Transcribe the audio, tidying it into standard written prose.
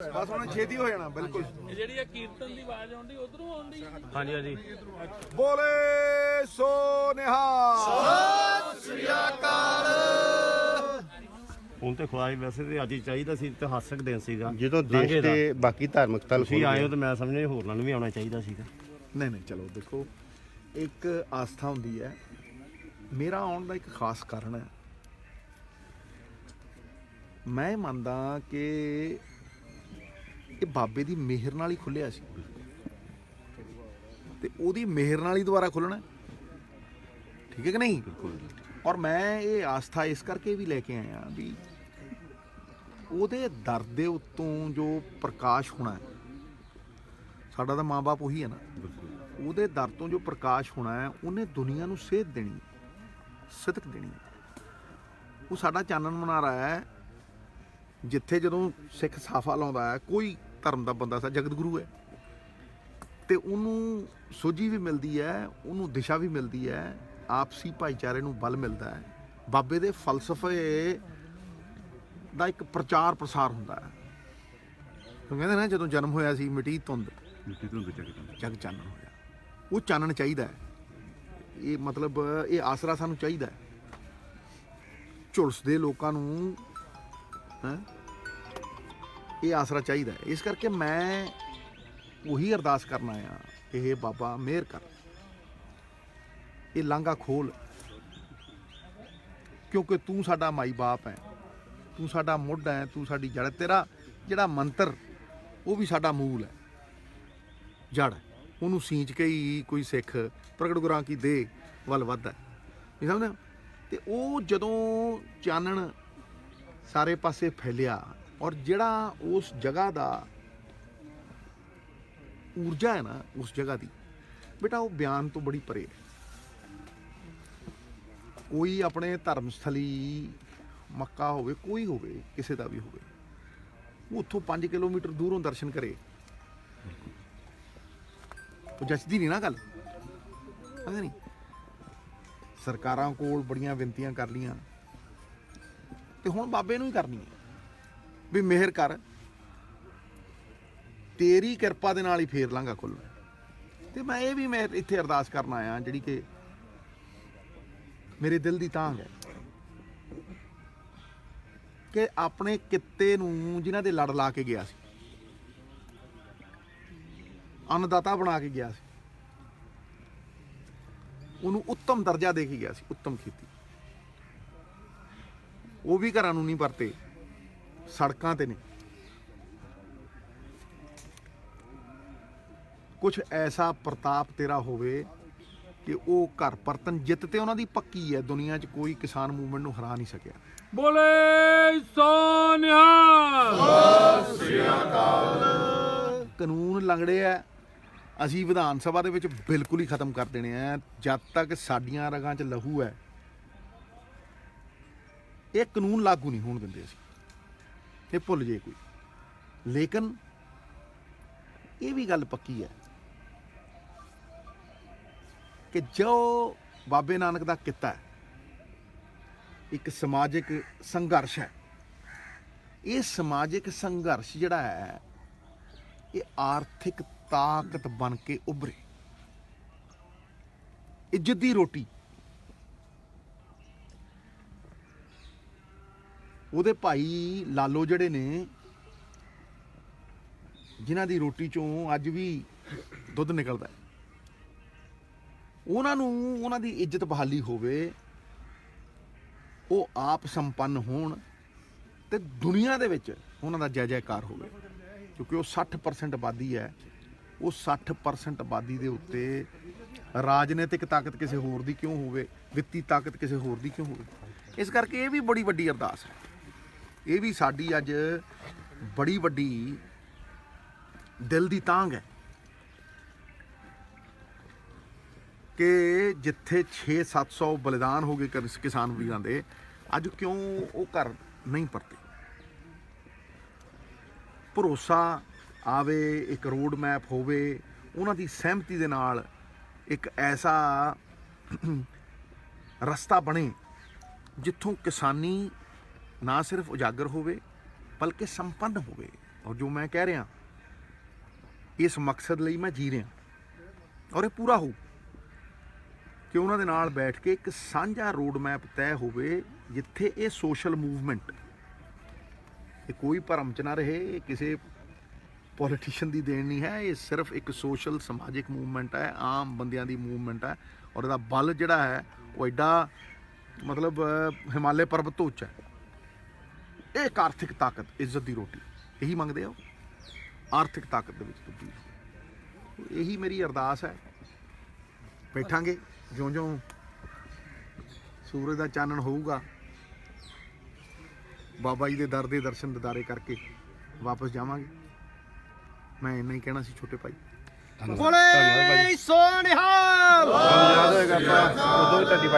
बस हुण छेती हो जाना बिल्कुल। ਜਿਹੜੀ ਇਹ ਕੀਰਤਨ ਦੀ ਆਵਾਜ਼ ਆਉਂਦੀ ਉਧਰੋਂ ਆਉਂਦੀ। ਹਾਂਜੀ ਹਾਂਜੀ बोले सो निहाल सत श्री अकाल। ਹੁਣ ਤੇ ਖੁਆਈ ਵੈਸੇ ਤੇ ਅੱਜ ਹੀ ਚਾਹੀਦਾ ਸੀ, ਇਤਿਹਾਸਕ ਦਿਨ ਸੀਗਾ ਜਦੋਂ ਦੇਸ਼ ਲੰਘੇ ਦਾ। ਦੇ ਬਾਕੀ ਧਾਰਮਿਕ ਤਲ ਤੁਸੀਂ ਆਏ ਹੋ ਤੇ ਮੈਂ ਸਮਝਿਆ ਹੋਰਨਾਂ ਨੂੰ ਵੀ ਆਉਣਾ ਚਾਹੀਦਾ ਸੀਗਾ। नहीं नहीं चलो देखो, एक आस्था होंदी है, मेरा आउण दा एक खास कारण है। मैं ਮੰਨਦਾ कि ਇਹ ਬਾਬੇ ਦੀ ਮਿਹਰ ਨਾਲ ਹੀ ਖੁੱਲਿਆ ਸੀ ਤੇ ਉਹਦੀ ਮਿਹਰ ਨਾਲ ਹੀ ਦੁਬਾਰਾ ਖੁੱਲਣਾ, ਠੀਕ ਹੈ ਕਿ ਨਹੀਂ? ਔਰ ਮੈਂ ਇਹ ਆਸਥਾ ਇਸ ਕਰਕੇ ਵੀ ਲੈ ਕੇ ਆਇਆ ਵੀ ਉਹਦੇ ਦਰ ਦੇ ਉੱਤੋਂ ਜੋ ਪ੍ਰਕਾਸ਼ ਹੋਣਾ ਹੈ, ਸਾਡਾ ਤਾਂ ਮਾਂ-ਬਾਪ ਉਹੀ ਹੈ ਨਾ, ਉਹਦੇ ਦਰ ਤੋਂ ਜੋ ਪ੍ਰਕਾਸ਼ ਹੋਣਾ ਹੈ ਉਹਨੇ ਦੁਨੀਆ ਨੂੰ ਸੇਧ ਦੇਣੀ, ਸਿਦਕ ਦੇਣੀ। ਉਹ ਸਾਡਾ ਚਾਨਣ ਮੁਨਾਰਾ ਹੈ। ਜਿੱਥੇ ਜਦੋਂ ਸਿੱਖ ਸਾਫਾ ਲਾਉਂਦਾ ਹੈ, ਕੋਈ ਧਰਮ ਦਾ ਬੰਦਾ ਸਾ ਜਗਤ ਗੁਰੂ ਹੈ, ਤੇ ਉਹਨੂੰ ਸੋਝੀ ਵੀ ਮਿਲਦੀ ਹੈ, ਉਹਨੂੰ ਦਿਸ਼ਾ ਵੀ ਮਿਲਦੀ ਹੈ, ਆਪਸੀ ਭਾਈਚਾਰੇ ਨੂੰ ਬਲ ਮਿਲਦਾ ਹੈ। ਬਾਬੇ ਦੇ ਫਲਸਫੇ ਦਾ ਇੱਕ ਪ੍ਰਚਾਰ ਪ੍ਰਸਾਰ ਹੁੰਦਾ ਹੈ। ਉਹ ਕਹਿੰਦੇ ਨਾ ਜਦੋਂ ਜਨਮ ਹੋਇਆ ਸੀ ਮਿੱਟੀ ਧੁੰਦ ਜਗ ਚਾਨਣ ਹੋਇਆ। ਉਹ ਚਾਨਣ ਚਾਹੀਦਾ ਹੈ। ਇਹ ਮਤਲਬ ਇਹ ਆਸਰਾ ਸਾਨੂੰ ਚਾਹੀਦਾ ਹੈ ਝੁਲਸਦੇ ਲੋਕਾਂ ਨੂੰ, ਇਹ ਆਸਰਾ ਚਾਹੀਦਾ ਹੈ। ਇਸ ਕਰਕੇ ਮੈਂ ਉਹੀ ਅਰਦਾਸ ਕਰਨ ਆਇਆ ਕਿ ਇਹ ਬਾਬਾ ਮਿਹਰ ਕਰ, ਇਹ ਲਾਂਘਾ ਖੋਲ, ਕਿਉਂਕਿ ਤੂੰ ਸਾਡਾ ਮਾਈ ਬਾਪ ਹੈ, ਤੂੰ ਸਾਡਾ ਮੁੱਢ ਹੈ, ਤੂੰ ਸਾਡੀ ਜੜ। ਤੇਰਾ ਜਿਹੜਾ ਮੰਤਰ ਉਹ ਵੀ ਸਾਡਾ ਮੂਲ ਹੈ, ਜੜ। ਉਹਨੂੰ ਸੀਂਚ ਕੇ ਹੀ ਕੋਈ ਸਿੱਖ ਪ੍ਰਗਟ ਗੁਰਾਂ ਕੀ ਦੇਹ ਵੱਲ ਵੱਧਦਾ, ਨਹੀਂ ਸਮਝਦੇ? ਤੇ ਉਹ ਜਦੋਂ ਚਾਨਣ ਸਾਰੇ ਪਾਸੇ ਫੈਲਿਆ, ਔਰ ਜਿਹੜਾ ਉਸ ਜਗ੍ਹਾ ਦਾ ਊਰਜਾ ਹੈ ਨਾ, ਉਸ ਜਗ੍ਹਾ ਦੀ ਬੇਟਾ, ਉਹ ਬਿਆਨ ਤੋਂ ਬੜੀ ਪਰੇ ਹੈ। ਕੋਈ ਆਪਣੇ ਧਰਮ ਸਥਲੀ ਮੱਕਾ ਹੋਵੇ, ਕੋਈ ਹੋਵੇ, ਕਿਸੇ ਦਾ ਵੀ ਹੋਵੇ, ਉਹ ਉੱਥੋਂ 5 ਕਿਲੋਮੀਟਰ ਦੂਰੋਂ ਦਰਸ਼ਨ ਕਰੇ, ਉਹ ਜੱਚਦੀ ਨਹੀਂ ਨਾ ਗੱਲ, ਹੈ ਨਹੀਂ? ਸਰਕਾਰਾਂ ਕੋਲ ਬੜੀਆਂ ਵਿਨਤੀਆਂ ਕਰ ਲੀਆਂ, ਤੇ ਹੁਣ ਬਾਬੇ ਨੂੰ ਹੀ ਕਰਨੀ ਹੈ ਵੀ ਮਿਹਰ ਕਰ, ਤੇਰੀ ਕਿਰਪਾ ਦੇ ਨਾਲ ਹੀ ਫੇਰ ਲਾਂਘਾ ਖੁੱਲ੍ਹਣਾ। ਤੇ ਮੈਂ ਇਹ ਵੀ ਮੈਂ ਇੱਥੇ ਅਰਦਾਸ ਕਰਨ ਆਇਆ, ਜਿਹੜੀ ਕਿ ਮੇਰੇ ਦਿਲ ਦੀ ਤਾਂਘ ਹੈ, ਕਿ ਆਪਣੇ ਕਿੱਤੇ ਨੂੰ ਜਿਨ੍ਹਾਂ ਦੇ ਲੜ ਲਾ ਕੇ ਗਿਆ ਸੀ, ਅੰਨਦਾਤਾ ਬਣਾ ਕੇ ਗਿਆ ਸੀ, ਉਹਨੂੰ ਉੱਤਮ ਦਰਜਾ ਦੇ ਕੇ ਗਿਆ ਸੀ, ਉੱਤਮ ਖੇਤੀ। ਉਹ ਵੀ ਘਰਾਂ ਨੂੰ ਨਹੀਂ ਵਰਤੇ, ਸੜਕਾਂ ਤੇ ਨੇ। ਕੁਛ ਐਸਾ ਪ੍ਰਤਾਪ ਤੇਰਾ ਹੋਵੇ ਕਿ ਉਹ ਘਰ ਪਰਤਨ। ਜਿੱਤ ਤੇ ਉਹਨਾਂ ਦੀ ਪੱਕੀ ਹੈ, ਦੁਨੀਆ 'ਚ ਕੋਈ ਕਿਸਾਨ ਮੂਵਮੈਂਟ ਨੂੰ ਹਰਾ ਨਹੀਂ ਸਕਿਆ। ਬੋਲੇ ਸੋ ਨਿਹਾਲ ਸਤਿ ਸ੍ਰੀ ਅਕਾਲ। ਕਾਨੂੰਨ ਲੰਗੜੇ ਆ, ਅਸੀਂ ਵਿਧਾਨ ਸਭਾ ਦੇ ਵਿੱਚ ਬਿਲਕੁਲ ਹੀ ਖਤਮ ਕਰ ਦੇਣੇ ਆ। ਜਦ ਤੱਕ ਸਾਡੀਆਂ ਰਗਾਂ 'ਚ ਲਹੂ ਹੈ, ਇਹ ਕਾਨੂੰਨ ਲਾਗੂ ਨਹੀਂ ਹੋਣ ਦਿੰਦੇ ਅਸੀਂ, ਇਹ ਭੁੱਲ ਜੇ ਕੋਈ। ਲੇਕਿਨ ਇਹ ਵੀ ਗੱਲ ਪੱਕੀ ਹੈ ਕਿ ਜੋ ਬਾਬੇ ਨਾਨਕ ਦਾ ਕਿੱਤਾ ਹੈ, ਇੱਕ ਸਮਾਜਿਕ ਸੰਘਰਸ਼ ਹੈ। ਇਹ ਸਮਾਜਿਕ ਸੰਘਰਸ਼ ਜਿਹੜਾ ਹੈ, ਇਹ ਆਰਥਿਕ ਤਾਕਤ ਬਣ ਕੇ ਉੱਭਰੇ। ਇੱਜ਼ਤ ਦੀ ਰੋਟੀ ਉਹਦੇ ਭਾਈ ਲਾਲੋ ਜਿਹੜੇ ਨੇ, ਜਿਨ੍ਹਾਂ ਦੀ ਰੋਟੀ ਚੋਂ ਅੱਜ ਵੀ ਦੁੱਧ ਨਿਕਲਦਾ, ਉਹਨਾਂ ਨੂੰ ਉਹਨਾਂ ਦੀ ਇੱਜ਼ਤ ਬਹਾਲੀ ਹੋਵੇ, ਉਹ ਆਪ ਸੰਪੰਨ ਹੋਣ ਤੇ ਦੁਨੀਆ ਦੇ ਵਿੱਚ ਉਹਨਾਂ ਦਾ ਜੈ ਜੈਕਾਰ ਹੋਵੇ। ਕਿਉਂਕਿ ਉਹ 60% ਆਬਾਦੀ ਹੈ, ਉਹ 60% ਆਬਾਦੀ ਦੇ ਉੱਤੇ ਰਾਜਨੀਤਿਕ ਤਾਕਤ ਕਿਸੇ ਹੋਰ ਦੀ ਕਿਉਂ ਹੋਵੇ, ਵਿੱਤੀ ਤਾਕਤ ਕਿਸੇ ਹੋਰ ਦੀ ਕਿਉਂ ਹੋਵੇ। ਇਸ ਕਰਕੇ ਇਹ ਵੀ ਬੜੀ ਵੱਡੀ ਅਰਦਾਸ ਹੈ, ਇਹ ਵੀ ਸਾਡੀ ਅੱਜ ਬੜੀ ਵੱਡੀ ਦਿਲ ਦੀ ਤਾਂਘ ਹੈ ਕਿ ਜਿੱਥੇ 600-700 ਬਲੀਦਾਨ ਹੋ ਗਏ ਕਿਸਾਨ ਵੀਰਾਂ ਦੇ, ਅੱਜ ਕਿਉਂ ਉਹ ਘਰ ਨਹੀਂ ਪਰਤੇ। ਭਰੋਸਾ ਆਵੇ, ਇੱਕ ਰੋਡ ਮੈਪ ਹੋਵੇ, ਉਹਨਾਂ ਦੀ ਸਹਿਮਤੀ ਦੇ ਨਾਲ ਇੱਕ ਐਸਾ ਰਸਤਾ ਬਣੇ ਜਿੱਥੋਂ ਕਿਸਾਨੀ ਨਾ ਸਿਰਫ ਉਜਾਗਰ ਹੋਵੇ ਬਲਕਿ ਸੰਪੰਨ ਹੋਵੇ। ਔਰ ਜੋ ਮੈਂ ਕਹਿ ਰਿਹਾ ਇਸ ਮਕਸਦ ਲਈ ਮੈਂ ਜੀ ਰਿਹਾ ਔਰ ਇਹ ਪੂਰਾ ਹੋਊ ਕਿ ਉਹਨਾਂ ਦੇ ਨਾਲ ਬੈਠ ਕੇ ਇੱਕ ਸਾਂਝਾ ਰੋਡ ਮੈਪ ਤੈਅ ਹੋਵੇ ਜਿੱਥੇ ਇਹ ਸੋਸ਼ਲ ਮੂਵਮੈਂਟ, ਇਹ ਕੋਈ ਭਰਮ 'ਚ ਨਾ ਰਹੇ, ਇਹ ਕਿਸੇ ਪੋਲੀਟੀਸ਼ੀਅਨ ਦੀ ਦੇਣ ਨਹੀਂ ਹੈ, ਇਹ ਸਿਰਫ ਇੱਕ ਸੋਸ਼ਲ ਸਮਾਜਿਕ ਮੂਵਮੈਂਟ ਹੈ, ਆਮ ਬੰਦਿਆਂ ਦੀ ਮੂਵਮੈਂਟ ਹੈ ਔਰ ਇਹਦਾ ਬਲ ਜਿਹੜਾ ਹੈ ਉਹ ਐਡਾ ਮਤਲਬ ਹਿਮਾਲੇ ਪਰਬਤ ਤੋਂ ਉੱਚਾ ਹੈ। ਇਹ ਇੱਕ ਆਰਥਿਕ ਤਾਕਤ, ਇੱਜ਼ਤ ਦੀ ਰੋਟੀ ਇਹੀ ਮੰਗਦੇ ਆ, ਆਰਥਿਕ ਤਾਕਤ ਦੇ ਵਿੱਚ ਤਬਦੀਲ। ਇਹੀ ਮੇਰੀ ਅਰਦਾਸ ਹੈ। ਬੈਠਾਂਗੇ ਜਿਉਂ-ਜਿਉਂ ਸੂਰਜ ਦਾ ਚਾਨਣ ਹੋਊਗਾ, ਬਾਬਾ ਜੀ ਦੇ ਦਰ ਦੇ ਦਰਸ਼ਨ ਦਿਦਾਰੇ ਕਰਕੇ ਵਾਪਸ ਜਾਵਾਂਗੇ। ਮੈਂ ਇੰਨਾ ਹੀ ਕਹਿਣਾ ਸੀ ਛੋਟੇ ਭਾਈ। ਬੋਲੇ ਸੋਨਿਹਾਲ। ਯਾਦ ਹੋਏਗਾ ਆਪਾਂ ਉਦੋਂ ਵੀ ਤੁਹਾਡੀ ਬਾਈ